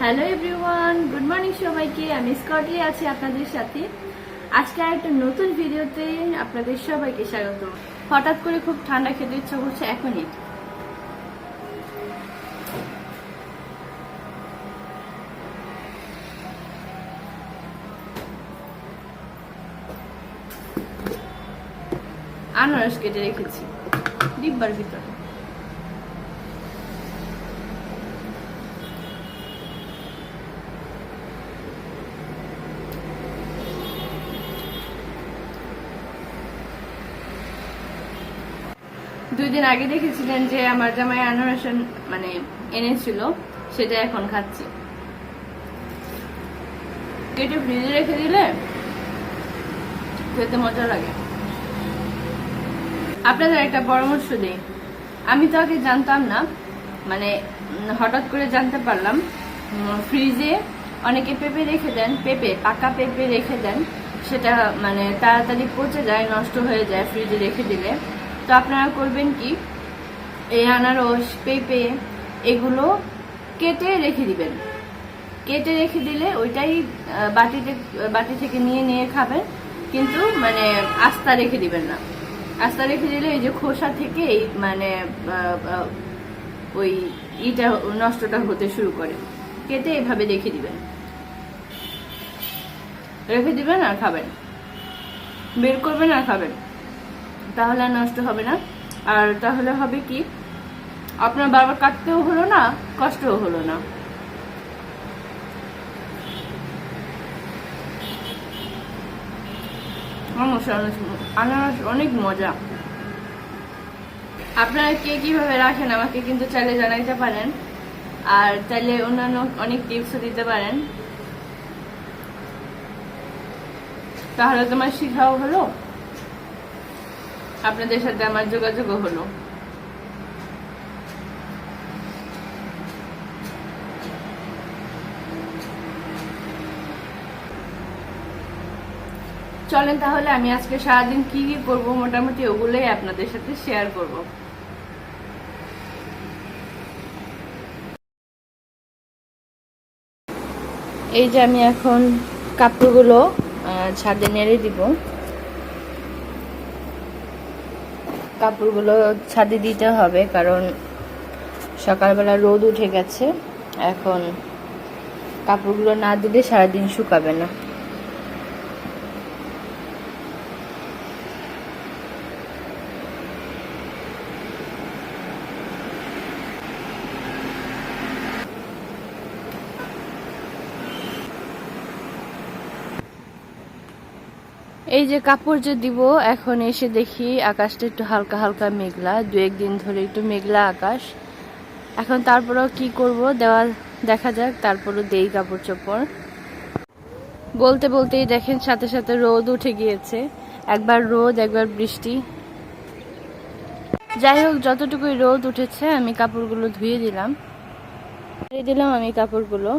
Hello everyone, good morning সবাইকে। আমি স্কটলি আছি আপনাদের সাথে। আজকে একটা নতুন ভিডিওতে আপনাদের সবাইকে স্বাগত। হঠাৎ করে খুব ঠান্ডা খেতে ইচ্ছা করছে, 1 মিনিট। আনারস কেটে রেখেছি ডিব্বার ভিতরে। দুই দিন আগে দেখেছিলেন যে আমার জামাই আনারস এনেছিল, সেটা এখন খাচ্ছি। কেটে ফ্রিজে রেখে দিলে খেতে মজা লাগে। আপনাদের একটা পরামর্শ দিই, আমি তো আগে জানতাম না, হঠাৎ করে জানতে পারলাম। ফ্রিজে অনেকে পেঁপে রেখে দেন, পাকা পেঁপে রেখে দেন, সেটা তাড়াতাড়ি পচে যায়, নষ্ট হয়ে যায় ফ্রিজে রেখে দিলে। তো আপনারা করবেন কি, এই আনারস, পেঁপে এগুলো কেটে রেখে দিবেন। কেটে রেখে দিলে ওইটাই বাটি থেকে নিয়ে নিয়ে খাবেন, কিন্তু আস্তা রেখে দিবেন না। আস্তা রেখে দিলে এই যে খোসা থেকে ওই নষ্টটা হতে শুরু করে। কেটে এভাবে রেখে দিবেন আর খাবেন, বের করবেন আর খাবেন, তাহলে আর নষ্ট হবে না। আর তাহলে হবে কি, আপনার বারবার কাটতেও হলো না, কষ্টও হলো না। আনারস অনেক মজা। আপনারা কে কিভাবে রাখেন আমাকে কিন্তু চাইলে জানাইতে পারেন, আর চাইলে অন্যান্য অনেক টিপসও দিতে পারেন। তাহলে তোমার শিখাও হলো, আপনাদের সাথে আমার যোগাযোগও হলো। চলেন তাহলে আমি আজকে সারাদিন কি কি করবো, মোটামুটি ওগুলোই আপনাদের সাথে শেয়ার করব। এই যে আমি এখন কাপড়গুলো ছাদে নেড়ে দিব। কাপড়গুলো ছাদে দিতে হবে, কারণ সকালবেলা রোদ উঠে গেছে। এখন কাপড়গুলো না দিলে সারাদিন শুকাবে না। এই যে কাপড় যে দিব, এখন এসে দেখি আকাশটা একটু হালকা হালকা মেঘলা, 2-1 দিন ধরে একটু মেঘলা আকাশ। এখন তারপরেও কি করব, দেখা যাক। তারপরও দেই কাপড় চোপড়। বলতে বলতেই দেখেন সাথে সাথে রোদ উঠে গিয়েছে। একবার রোদ, একবার বৃষ্টি। যাই হোক, যতটুকুই রোদ উঠেছে আমি কাপড়গুলো ধুয়ে দিলাম। আমি কাপড়গুলো।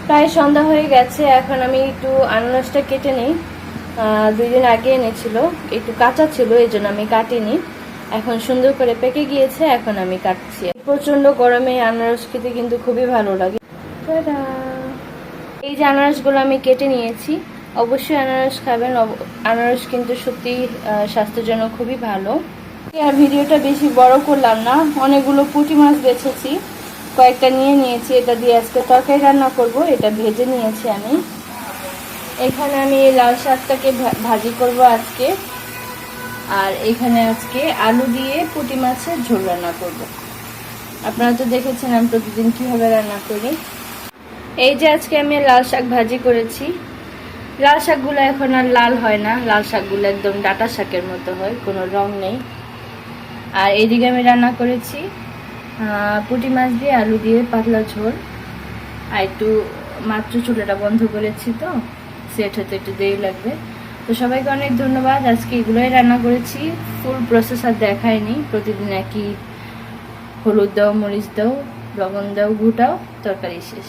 প্রায় সন্ধ্যা হয়ে গেছে। এখন আমি একটু আনারসটা কেটে নিই। 2 দিন আগে এনেছিল, একটু কাঁচা ছিল, এই জন্য আমি কাটিনি। এখন সুন্দর করে পেকে গিয়েছে, এখন আমি কাটছি। প্রচন্ড গরমে আনারস খেতে কিন্তু খুবই ভালো লাগে। এই যে আনারসগুলো আমি কেটে নিয়েছি। অবশ্যই আনারস খাবেন, আনারস কিন্তু সত্যি স্বাস্থ্যের জন্য খুবই ভালো। আর ভিডিওটা বেশি বড় করলাম না, অনেকগুলো পুঁটি মাছ বেছেছি, কয়েকটা নিয়ে নিয়েছি। এটা দিয়ে আজকে তরকারি রান্না করব। এটা ভেজে নিয়েছি আমি। এখানে আমি লাল শাকটাকে ভাজি করব আজকে, আর এখানে আজকে আলু দিয়ে পুঁটি মাছের ঝোল রান্না করব। আপনারা তো দেখেছেন আমি প্রতিদিন কিভাবে রান্না করি। এই যে আজকে আমি লাল শাক ভাজি করেছি। লাল শাকগুলো এখন আর লাল হয় না, লাল শাকগুলো একদম ডাঁটা শাকের মতো হয়, কোনো রং নেই। আর এদিকে আমি রান্না করেছি পুঁটি মাছ দিয়ে আলু দিয়ে পাতলা ঝোল। আর একটু মাত্র চুলাটা বন্ধ করেছি, তো সেট হতে একটু দেরি লাগবে। তো সবাইকে অনেক ধন্যবাদ। আজকে এগুলোই রান্না করেছি, ফুল প্রসেস আর দেখায়নি। প্রতিদিন একই, হলুদ দাও, মরিচ দাও, লবণ দাও, গুটাও, তরকারি শেষ।